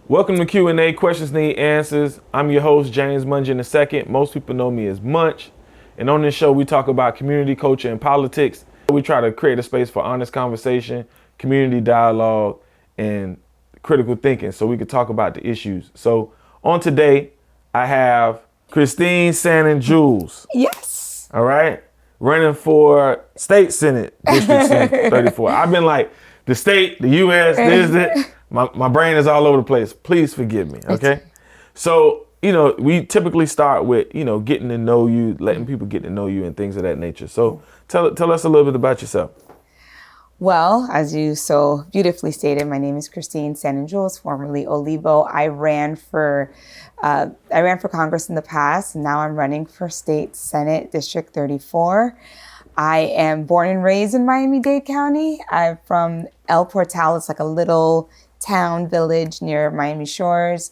Welcome to Q&A, Questions Need Answers. I'm your host, James Munch II. Most people know me as Munch. And on this show, we talk about community, culture, and politics. We try to create a space for honest conversation, community dialogue, and critical thinking so we can talk about the issues. So on today, I have Christine Sanon Jules. Yes. All right. Running for State Senate, District 34. I've been like, the state, the U.S., this, that. My brain is all over the place. Please forgive me, okay? So, we typically start with, getting to know you, letting people get to know you and things of that nature. So tell us a little bit about yourself. Well, as you so beautifully stated, my name is Christine Sanon Jules, formerly Olivo. I ran for Congress in the past, and now I'm running for State Senate District 34. I am born and raised in Miami-Dade County. I'm from El Portal. It's like a little town village near Miami Shores.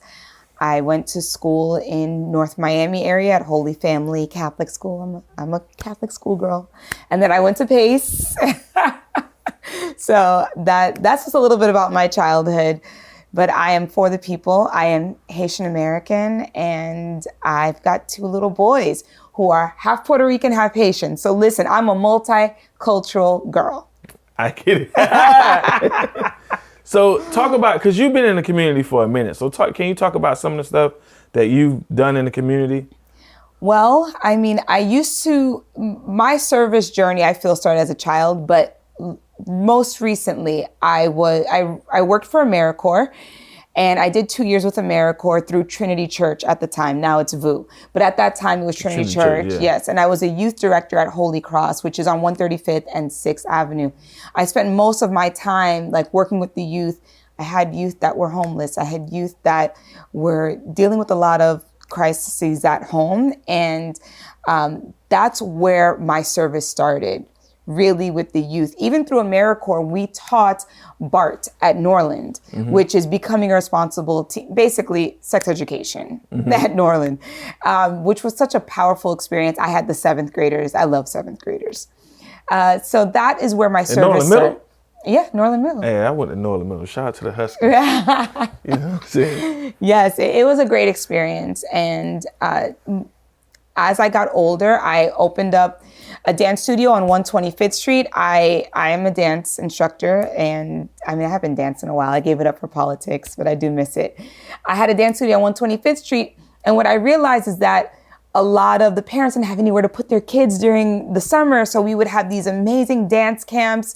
I went to school in North Miami area at Holy Family Catholic School. I'm a Catholic schoolgirl. And then I went to Pace. So that's just a little bit about my childhood. But I am for the people. I am Haitian American, and I've got two little boys who are half Puerto Rican, half Haitian. So listen, I'm a multicultural girl. I get it. So talk about, because you've been in the community for a minute. So can you talk about some of the stuff that you've done in the community? Well, I mean, my service journey, I feel, started as a child, but most recently I worked for AmeriCorps, and I did 2 years with AmeriCorps through Trinity Church at the time. Now it's VU. But at that time, it was Trinity Church. Yeah. Yes. And I was a youth director at Holy Cross, which is on 135th and 6th Avenue. I spent most of my time working with the youth. I had youth that were homeless. I had youth that were dealing with a lot of crises at home. And that's where my service started, really, with the youth. Even through AmeriCorps, we taught BART at Norland, which is becoming a responsible basically sex education at Norland, which was such a powerful experience. I had the 7th graders. I love 7th graders. So that is where my service started. Yeah, Norland Middle. Hey, I went to Norland Middle. Shout out to the Huskies. You know what I'm saying? Yes, it was a great experience. And as I got older, I opened up a dance studio on 125th Street. I am a dance instructor, and I mean, I haven't danced in a while. I gave it up for politics, but I do miss it. I had a dance studio on 125th Street, and what I realized is that a lot of the parents didn't have anywhere to put their kids during the summer, so we would have these amazing dance camps.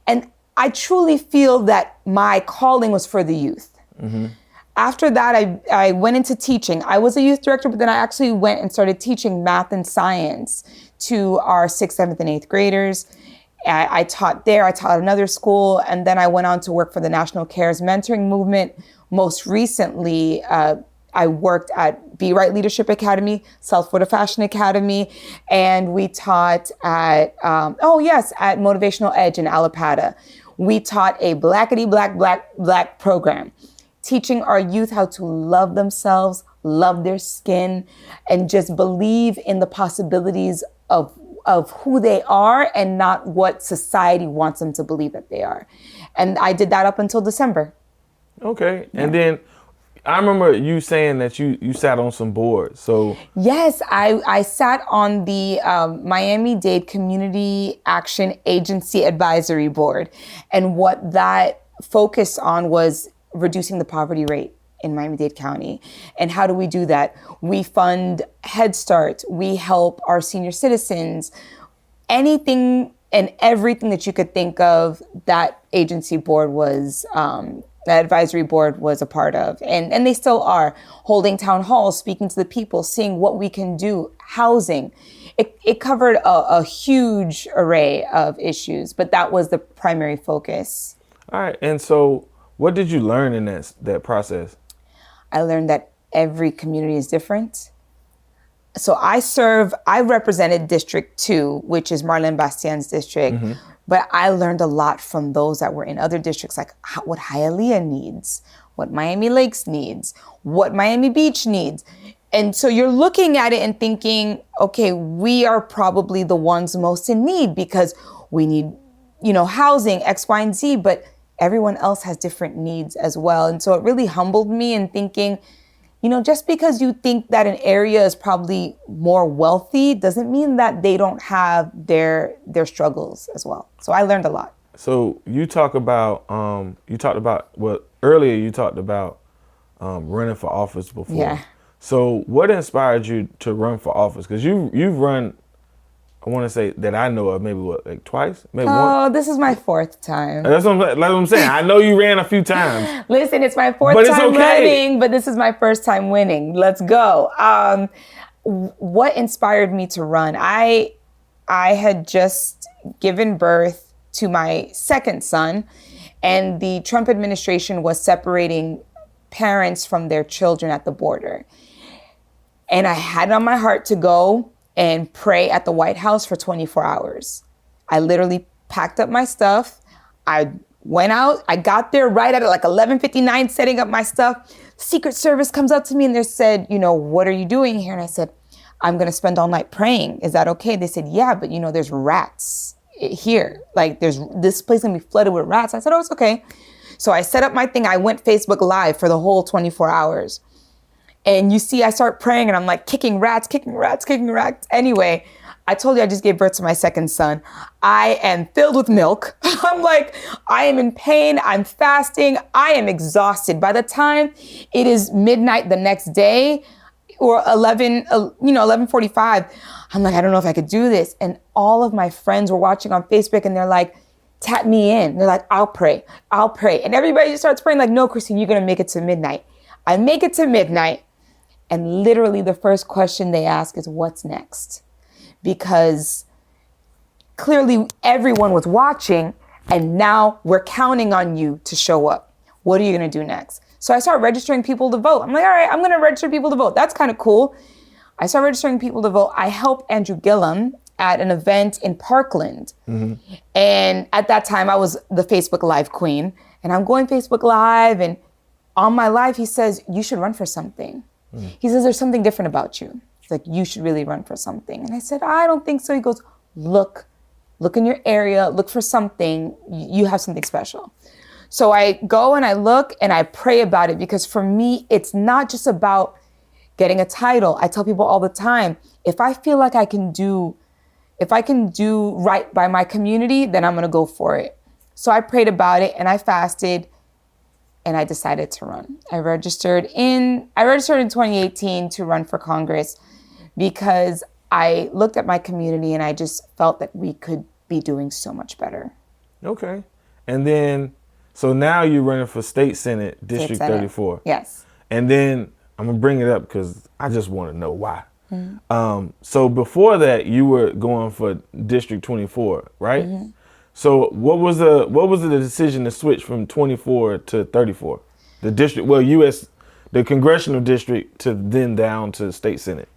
And I truly feel that my calling was for the youth. After that, I went into teaching. I was a youth director, but then I actually went and started teaching math and science to our 6th, 7th, and 8th graders. I taught there. I taught at another school. And then I went on to work for the National Cares Mentoring Movement. Most recently, I worked at Be Right Leadership Academy, South Florida Fashion Academy, and we taught at Motivational Edge in Allapattah. We taught a Blackity Black program, teaching our youth how to love themselves, love their skin, and just believe in the possibilities of who they are and not what society wants them to believe that they are. And I did that up until December. Okay. Yeah. And then I remember you saying that you sat on some boards. So yes, I sat on the Miami-Dade Community Action Agency Advisory Board. And what that focused on was reducing the poverty rate in Miami-Dade County. And how do we do that? We fund Head Start. We help our senior citizens. Anything and everything that you could think of, that agency board was, that advisory board was a part of. And they still are, holding town halls, speaking to the people, seeing what we can do, housing. It covered a huge array of issues, but that was the primary focus. All right. And so what did you learn in that process? I learned that every community is different. So I represented District 2, which is Marlene Bastian's district, but I learned a lot from those that were in other districts, like what Hialeah needs, what Miami Lakes needs, what Miami Beach needs. And so you're looking at it and thinking, okay, we are probably the ones most in need because we need, housing, X, Y, and Z, but everyone else has different needs as well. And so it really humbled me in thinking, just because you think that an area is probably more wealthy doesn't mean that they don't have their struggles as well. So I learned a lot. So you talked about earlier you talked about running for office before. Yeah. So what inspired you to run for office? Because you've run, I want to say that I know of, maybe like twice, maybe once. Oh, this is my fourth time. That's what I'm saying. I know you ran a few times. Listen, it's my fourth But it's time okay. running, but this is my first time winning. Let's go. What inspired me to run? I had just given birth to my second son, and the Trump administration was separating parents from their children at the border. And I had it on my heart to go and pray at the White House for 24 hours. I literally packed up my stuff. I went out. I got there right at like 11:59, setting up my stuff. Secret Service comes up to me and they said, what are you doing here? And I said, I'm going to spend all night praying. Is that okay? They said, yeah, but there's rats here. Like this place can be flooded with rats. I said, oh, it's okay. So I set up my thing. I went Facebook Live for the whole 24 hours. And you see, I start praying and I'm like kicking rats. Anyway, I told you I just gave birth to my second son. I am filled with milk. I'm like, I am in pain. I'm fasting. I am exhausted. By the time it is midnight the next day or 11:45, I'm like, I don't know if I could do this. And all of my friends were watching on Facebook and they're like, tap me in. They're like, I'll pray. And everybody just starts praying like, no, Christine, you're going to make it to midnight. I make it to midnight. And literally the first question they ask is, what's next? Because clearly everyone was watching and now we're counting on you to show up. What are you going to do next? So I start registering people to vote. I'm like, all right, I'm going to register people to vote. That's kind of cool. I start registering people to vote. I helped Andrew Gillum at an event in Parkland. Mm-hmm. And at that time I was the Facebook Live queen and I'm going Facebook Live and on my live, he says, you should run for something. He says, there's something different about you. It's like, you should really run for something. And I said, I don't think so. He goes, look in your area, look for something. You have something special. So I go and I look and I pray about it because for me, it's not just about getting a title. I tell people all the time, if I feel like I can do right by my community, then I'm going to go for it. So I prayed about it and I fasted. And I decided to run. I registered in 2018 to run for Congress because I looked at my community and I just felt that we could be doing so much better. Okay. And then, so now you're running for State Senate, District 34. Yes. And then I'm going to bring it up because I just want to know why. Mm-hmm. So before that, you were going for District 24, right? Mm-hmm. So what was the decision to switch from 24 to 34? The district, the congressional district to then down to State Senate.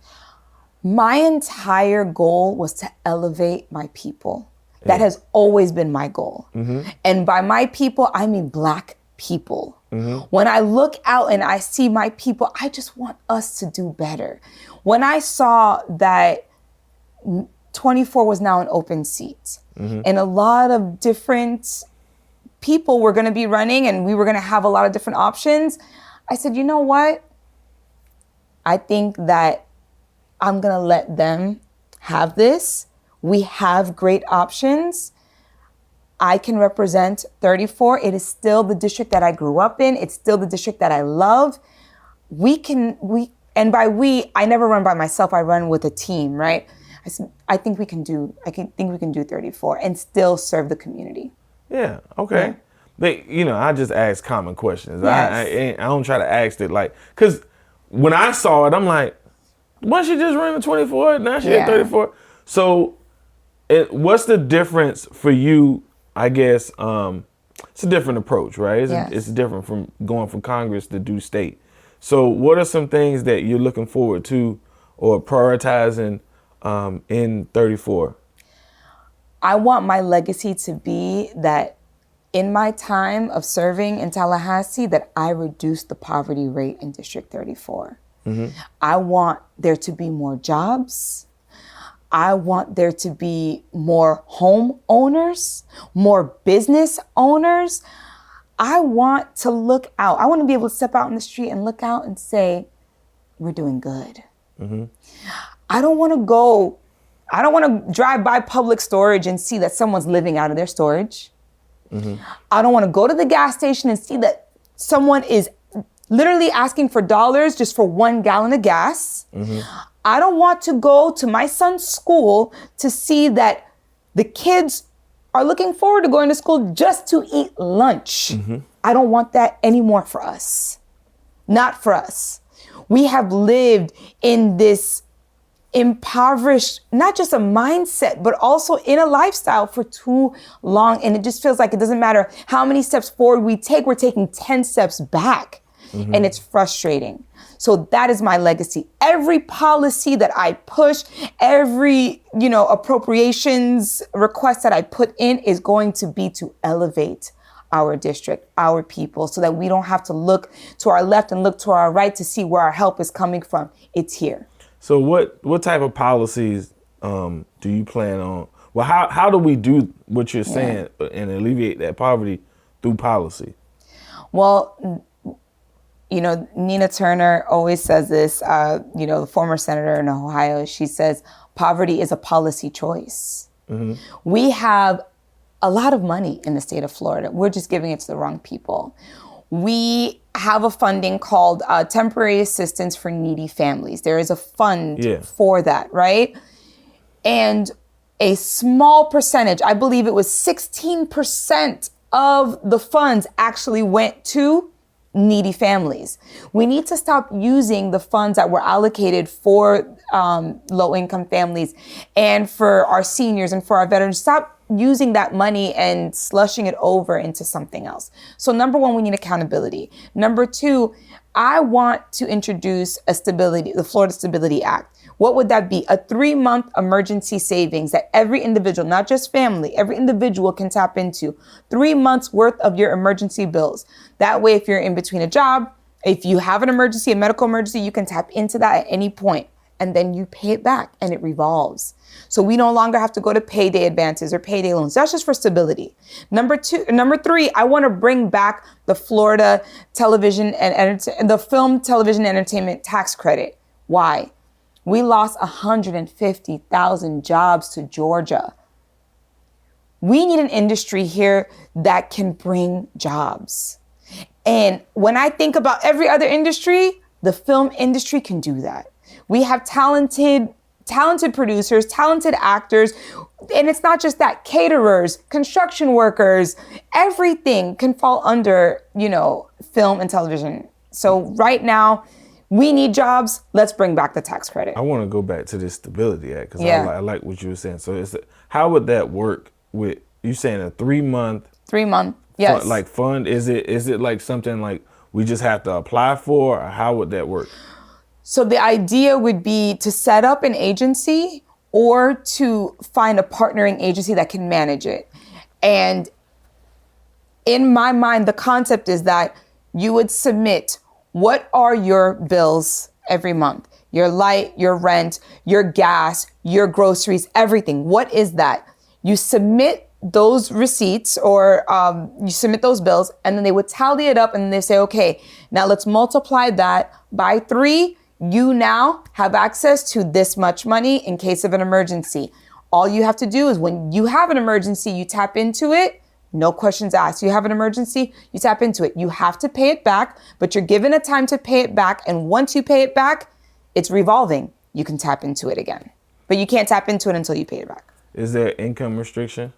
My entire goal was to elevate my people. That has always been my goal. Mm-hmm. And by my people, I mean Black people. Mm-hmm. When I look out and I see my people, I just want us to do better. When I saw that 24 was now an open seat, mm-hmm. and a lot of different people were going to be running and we were going to have a lot of different options, I said, you know what? I think that I'm going to let them have this. We have great options. I can represent 34. It is still the district that I grew up in. It's still the district that I love. And by we, I never run by myself. I run with a team, right? I think we can do 34 and still serve the community. Yeah. Okay. Yeah. I just ask common questions. Yes. I don't try to ask it because when I saw it, I'm like, why she just running 24? Now she at 34. So, what's the difference for you? I guess it's a different approach, right? It's different from going from Congress to do state. So, what are some things that you're looking forward to or prioritizing in 34? I want my legacy to be that in my time of serving in Tallahassee, that I reduced the poverty rate in District 34. Mm-hmm. I want there to be more jobs. I want there to be more home owners, more business owners. I want to look out. I want to be able to step out in the street and look out and say, we're doing good. I don't want to drive by public storage and see that someone's living out of their storage. I don't want to go to the gas station and see that someone is literally asking for dollars just for 1 gallon of gas. I don't want to go to my son's school to see that the kids are looking forward to going to school just to eat lunch. I don't want that anymore for us. Not for us. We have lived in this impoverished, not just a mindset, but also in a lifestyle for too long. And it just feels like it doesn't matter how many steps forward we take, we're taking 10 steps back. And it's frustrating. So that is my legacy. Every policy that I push, every, appropriations request that I put in is going to be to elevate our district, our people, so that we don't have to look to our left and look to our right to see where our help is coming from. It's here. So what type of policies do you plan on? Well, how do we do what you're saying and alleviate that poverty through policy? Well, Nina Turner always says this, the former senator in Ohio, she says, poverty is a policy choice. We have a lot of money in the state of Florida. We're just giving it to the wrong people. We have a funding called Temporary Assistance for Needy Families. There is a fund for that, right? And a small percentage, I believe it was 16% of the funds actually went to needy families. We need to stop using the funds that were allocated for low-income families and for our seniors and for our veterans. Stop using that money and slushing it over into something else. So number one, we need accountability. Number two, I want to introduce the Florida Stability Act. What would that be? A 3-month emergency savings that every individual, not just family, every individual can tap into. 3 months worth of your emergency bills. That way, if you're in between a job, if you have an emergency, a medical emergency, you can tap into that at any point, and then you pay it back and it revolves. So we no longer have to go to payday advances or payday loans. That's just for stability. Number three, I want to bring back the Florida television and the film, television, entertainment tax credit. Why? We lost 150,000 jobs to Georgia. We need an industry here that can bring jobs. And when I think about every other industry, the film industry can do that. We have talented producers, talented actors. And it's not just that, caterers, construction workers, everything can fall under, film and television. So right now, we need jobs. Let's bring back the tax credit. I want to go back to this Stability Act because I like what you were saying. So how would that work with you saying a 3-month? 3-month, yes. Fund? Is it like something like we just have to apply for, or how would that work? So the idea would be to set up an agency or to find a partnering agency that can manage it. And in my mind, the concept is that you would submit, what are your bills every month? Your light, your rent, your gas, your groceries, everything. What is that? You submit those receipts or you submit those bills, and then they would tally it up and they say, okay, now let's multiply that by 3. You now have access to this much money in case of an emergency. All you have to do is when you have an emergency, you tap into it. No questions asked. You have an emergency, you tap into it. You have to pay it back, but you're given a time to pay it back. And once you pay it back, it's revolving. You can tap into it again, but you can't tap into it until you pay it back. Is there income restriction?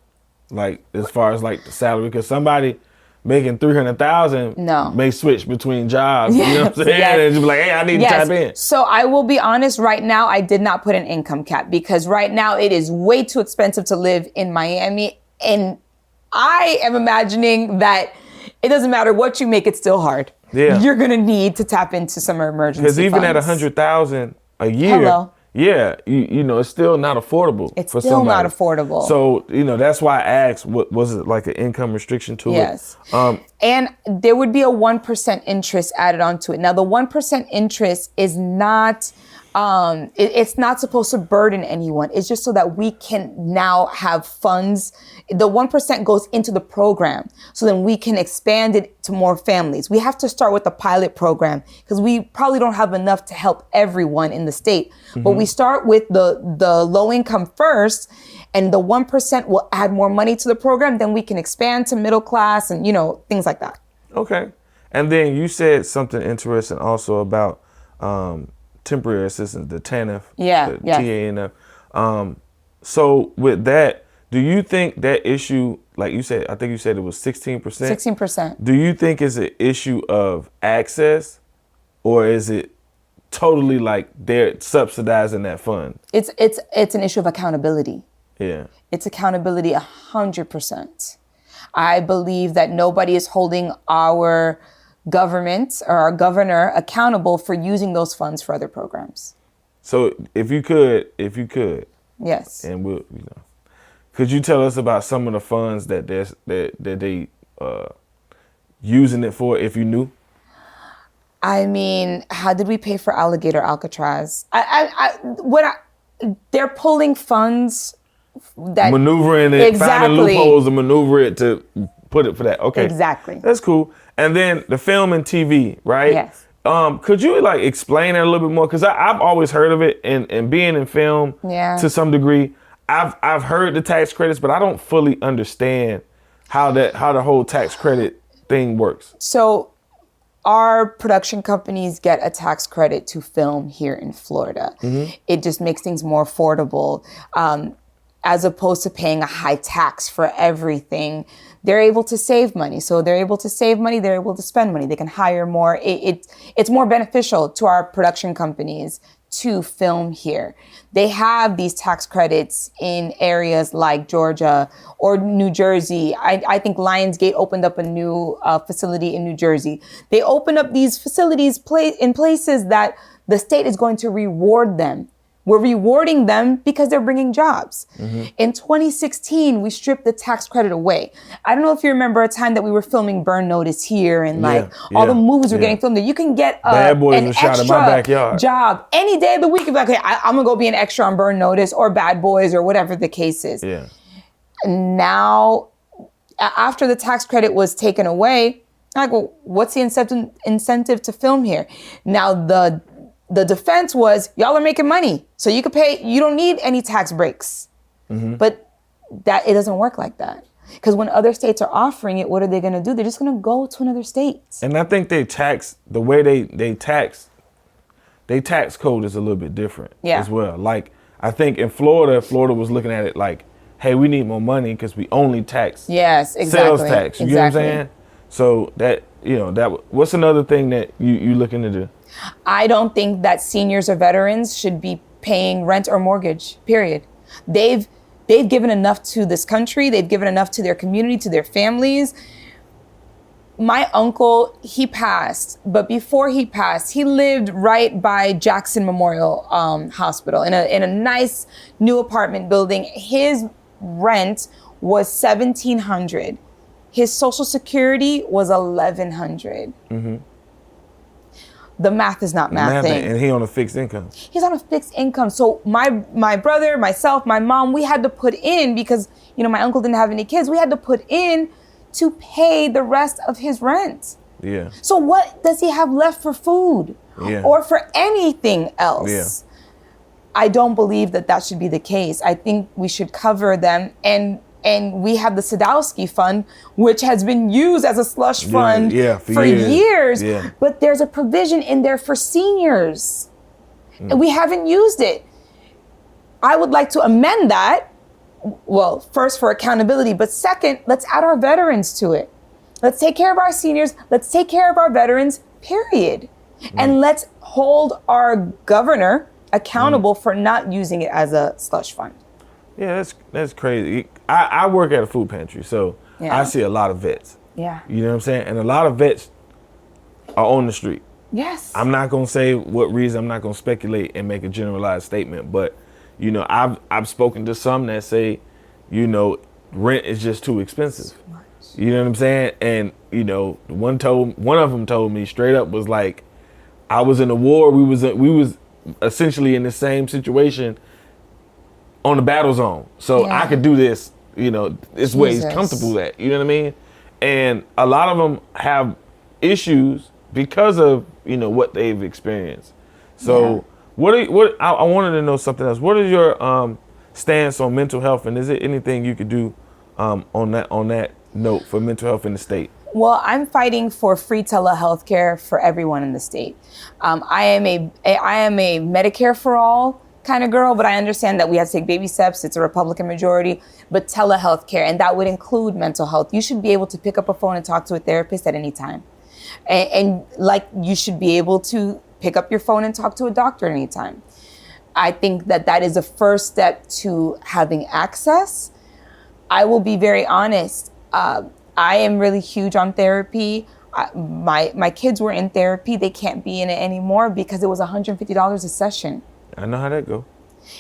Like as far as like the salary? Because somebody making $300,000 may switch between jobs. You know what I'm saying? Yes. And just be like, hey, I need to tap in. So I will be honest, right now, I did not put an income cap because right now it is way too expensive to live in Miami. And I am imagining that it doesn't matter what you make, it's still hard. Yeah. You're going to need to tap into some emergency funds. Because even at $100,000 a year, it's still not affordable. It's for still somebody. not affordable. So, that's why I asked, what was it like an income restriction to it? Yes. And there would be a 1% interest added onto it. Now, the 1% interest is not It's not supposed to burden anyone. It's just so that we can now have funds. The 1% goes into the program, so then we can expand it to more families. We have to start with the pilot program because we probably don't have enough to help everyone in the state. But we start with the low income first, and the 1% will add more money to the program. Then we can expand to middle class and, things like that. Okay. And then you said something interesting also about temporary assistance, the TANF, TANF. So with that, do you think that issue, like you said, I think you said it was 16%? 16%. Do you think it's an issue of access, or is it totally like they're subsidizing that fund? It's an issue of accountability. Yeah. It's accountability 100%. I believe that nobody is holding our government or our governor accountable for using those funds for other programs. So if you could, yes, and could you tell us about some of the funds that they using it for, if you knew? I mean, how did we pay for Alligator Alcatraz? They're pulling funds that maneuvering it, finding loopholes and maneuver it to put it for that. Okay, exactly. That's cool. And then the film and TV, right? Yes. Could you explain that a little bit more? Because I've always heard of it, and being in film to some degree, I've heard the tax credits, but I don't fully understand how the whole tax credit thing works. So our production companies get a tax credit to film here in Florida. It just makes things more affordable. As opposed to paying a high tax for everything, they're able to save money. So they're able to save money, they're able to spend money, they can hire more. It's more beneficial to our production companies to film here. They have these tax credits in areas like Georgia or New Jersey. I think Lionsgate opened up a new facility in New Jersey. They open up these facilities in places that the state is going to reward them. We're rewarding them because they're bringing jobs. In 2016, we stripped the tax credit away. I don't know if you remember a time that we were filming Burn Notice here and all the movies were getting filmed there. You can get Bad Boys an was shot in my backyard. Job any day of the week. You're like, okay, I'm gonna go be an extra on Burn Notice or Bad Boys or whatever the case is. Yeah. Now, after the tax credit was taken away, I'm like, well, what's the incentive to film here? Now the defense was, y'all are making money, so you could pay, you don't need any tax breaks. But it doesn't work like that. Because when other states are offering it, what are they gonna do? They're just gonna go to another state. And I think they tax, the way they tax code is a little bit different as well. Like, I think in Florida was looking at it like, hey, we need more money because we only tax sales tax. You know what I'm saying? So that, what's another thing that you looking to do? I don't think that seniors or veterans should be paying rent or mortgage, period. They've given enough to this country. They've given enough to their community, to their families. My uncle, he passed, but before he passed, he lived right by Jackson Memorial Hospital in a nice new apartment building. His rent was $1,700. His Social Security was $1,100. The math is not mathing. And he on a fixed income. He's on a fixed income. So my brother, myself, my mom, we had to put in because, my uncle didn't have any kids. We had to put in to pay the rest of his rent. Yeah. So what does he have left for food or for anything else? Yeah. I don't believe that should be the case. I think we should cover them, and we have the Sadowski Fund, which has been used as a slush fund for years. Yeah. But there's a provision in there for seniors, and we haven't used it. I would like to amend that. Well, first for accountability, but second, let's add our veterans to it. Let's take care of our seniors. Let's take care of our veterans, period. And let's hold our governor accountable for not using it as a slush fund. Yeah, that's crazy. I work at a food pantry, so I see a lot of vets. Yeah. You know what I'm saying? And a lot of vets are on the street. Yes. I'm not gonna say what reason. I'm not gonna speculate and make a generalized statement, but I've spoken to some that say, rent is just too expensive. You know what I'm saying? And one of them told me straight up was like, I was in a war. We was essentially in the same situation on the battle zone. So Yeah. I could do this, it's where he's Jesus. comfortable at, you know what I mean? And a lot of them have issues because of, what they've experienced. So I wanted to know something else. What is your stance on mental health, and is there anything you could do on that note for mental health in the state? Well, I'm fighting for free telehealth care for everyone in the state. I am a Medicare for all kind of girl, but I understand that we have to take baby steps. It's a Republican majority, but telehealth care, and that would include mental health. You should be able to pick up a phone and talk to a therapist at any time. And like you should be able to pick up your phone and talk to a doctor at any time. I think that is a first step to having access. I will be very honest. I am really huge on therapy. My kids were in therapy. They can't be in it anymore because it was $150 a session. I know how that go.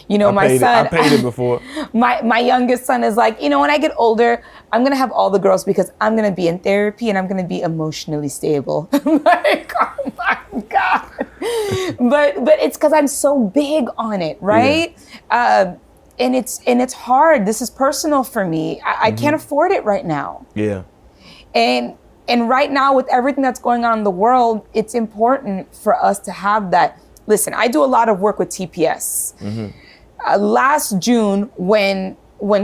My son. I paid it before. My youngest son is like, when I get older, I'm gonna have all the girls because I'm gonna be in therapy and I'm gonna be emotionally stable. I'm like, oh my God. But it's because I'm so big on it, right? Yeah. And it's hard. This is personal for me. I can't afford it right now. Yeah. And right now, with everything that's going on in the world, it's important for us to have that. Listen, I do a lot of work with TPS. Last June, when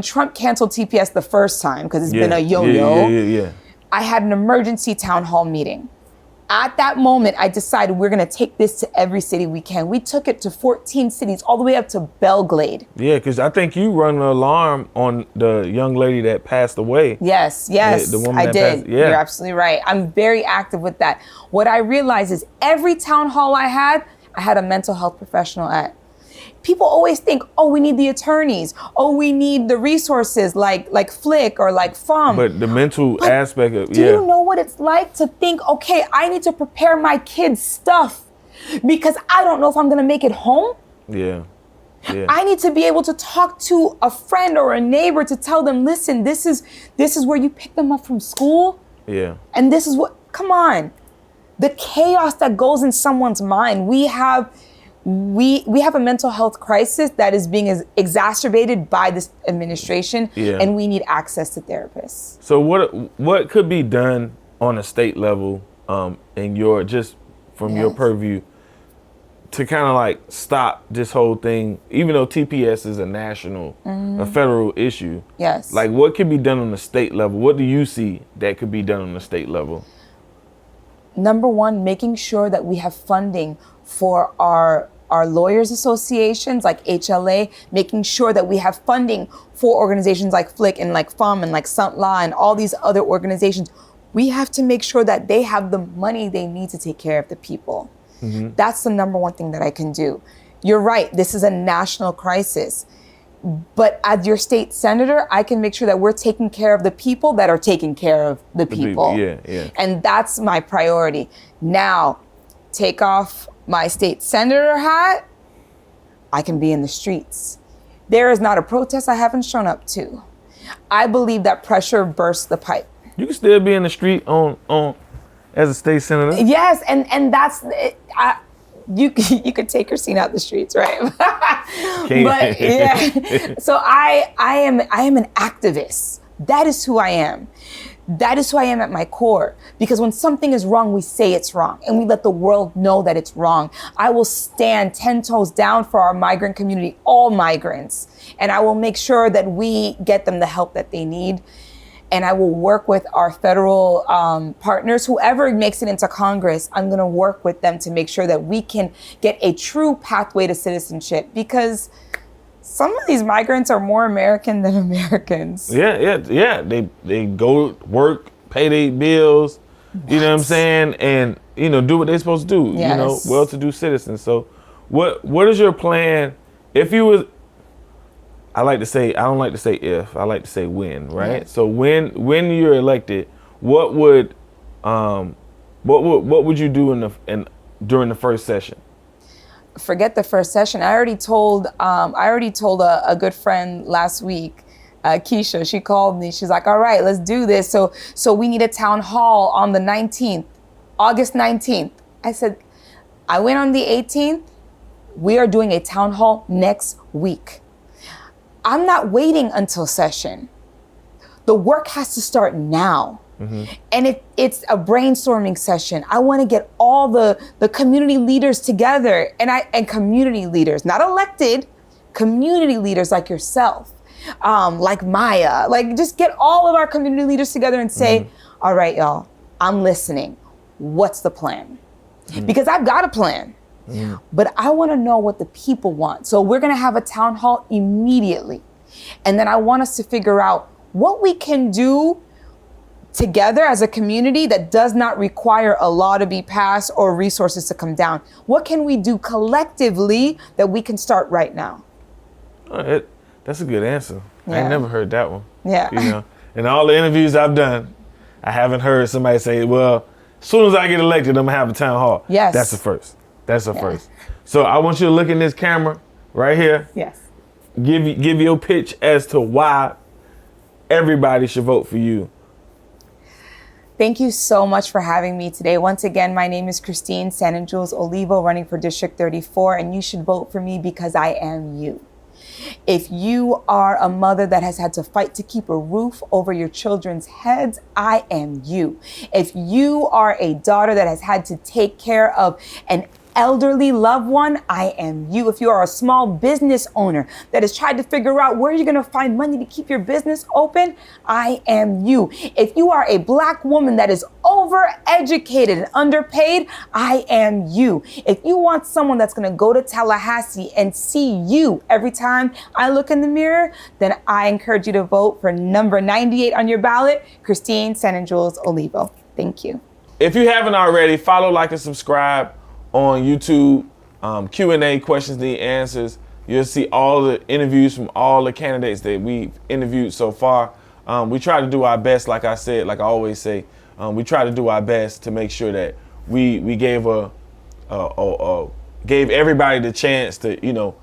Trump canceled TPS the first time, because it's been a yo-yo, I had an emergency town hall meeting. At that moment, I decided we're going to take this to every city we can. We took it to 14 cities, all the way up to Belgrade. Yeah, because I think you run an alarm on the young lady that passed away. Yes, the woman I that did. passed, yeah. You're absolutely right. I'm very active with that. What I realized is every town hall I had a mental health professional at. People always think, oh, we need the attorneys. Oh, we need the resources like Flick or like FUM. But the mental aspect of, Do you know what it's like to think, okay, I need to prepare my kids' stuff because I don't know if I'm going to make it home? Yeah. I need to be able to talk to a friend or a neighbor to tell them, listen, this is where you pick them up from school. Yeah. And this is come on. The chaos that goes in someone's mind. We have a mental health crisis that is being exacerbated by this administration, and we need access to therapists. So what could be done on a state level, in your your purview, to kind of like stop this whole thing, even though TPS is a federal issue? Yes. Like, what could be done on the state level? What do you see that could be done on the state level? Number one, making sure that we have funding for our lawyers associations like HLA, making sure that we have funding for organizations like Flick and like FUM and like Santla and all these other organizations. We have to make sure that they have the money they need to take care of the people. That's the number one thing that I can do. You're right, this is a national crisis. But as your state senator, I can make sure that we're taking care of the people that are taking care of the people. Yeah. And that's my priority. Now, take off my state senator hat, I can be in the streets. There is not a protest I haven't shown up to. I believe that pressure bursts the pipe. You can still be in the street on as a state senator. Yes, and that's you could take your scene out the streets, right? But yeah. So I am an activist. That is who I am. That is who I am at my core. Because when something is wrong, we say it's wrong and we let the world know that it's wrong. I will stand 10 toes down for our migrant community, all migrants. And I will make sure that we get them the help that they need. And I will work with our federal partners, whoever makes it into Congress, I'm gonna work with them to make sure that we can get a true pathway to citizenship, because some of these migrants are more American than Americans. Yeah. They go work, pay their bills, you know what I'm saying? And, do what they're supposed to do, Yes. well-to-do citizens. So what is your plan if you was, I don't like to say if, I like to say when, right? Yeah. So when you're elected, what would you do during the first session? Forget the first session. I already told a good friend last week, Keisha. She called me. She's like, "All right, let's do this." So we need a town hall on the 19th, August 19th. I said, I went on the 18th. We are doing a town hall next week. I'm not waiting until session. The work has to start now. And it's a brainstorming session. I want to get all the community leaders together, and community leaders, not elected, community leaders like yourself, like Maya, like just get all of our community leaders together and say, all right, y'all, I'm listening. What's the plan? Because I've got a plan, but I want to know what the people want. So we're going to have a town hall immediately. And then I want us to figure out what we can do together as a community that does not require a law to be passed or resources to come down. What can we do collectively that we can start right now? That's a good answer. Yeah. I ain't never heard that one. Yeah. You know, in all the interviews I've done, I haven't heard somebody say, well, as soon as I get elected, I'm gonna have a town hall. Yes. That's the first. That's the first. So I want you to look in this camera right here. Yes. Give your pitch as to why everybody should vote for you. Thank you so much for having me today. Once again, my name is Christine Sanon Jules Olivo, running for District 34, and you should vote for me because I am you. If you are a mother that has had to fight to keep a roof over your children's heads, I am you. If you are a daughter that has had to take care of an elderly loved one, I am you. If you are a small business owner that has tried to figure out where you're gonna find money to keep your business open, I am you. If you are a Black woman that is overeducated and underpaid, I am you. If you want someone that's gonna go to Tallahassee and see you every time I look in the mirror, then I encourage you to vote for number 98 on your ballot, Christine Sanon Jules Olivo. Thank you. If you haven't already, follow, like, and subscribe on YouTube. Q&A, questions need answers. You'll see all the interviews from all the candidates that we've interviewed so far. We try to do our best, like I said, like I always say, we try to do our best to make sure that we gave gave everybody the chance to, you know,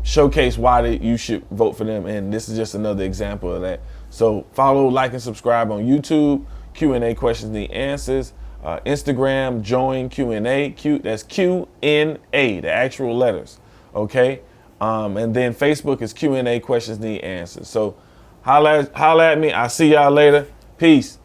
showcase why you should vote for them. And this is just another example of that. So follow, like, and subscribe on YouTube. Q&A, questions need answers. Instagram, join Q&A. That's Q-N-A, the actual letters. Okay. And then Facebook is Q&A, questions need answers. So holla at me. I'll see y'all later. Peace.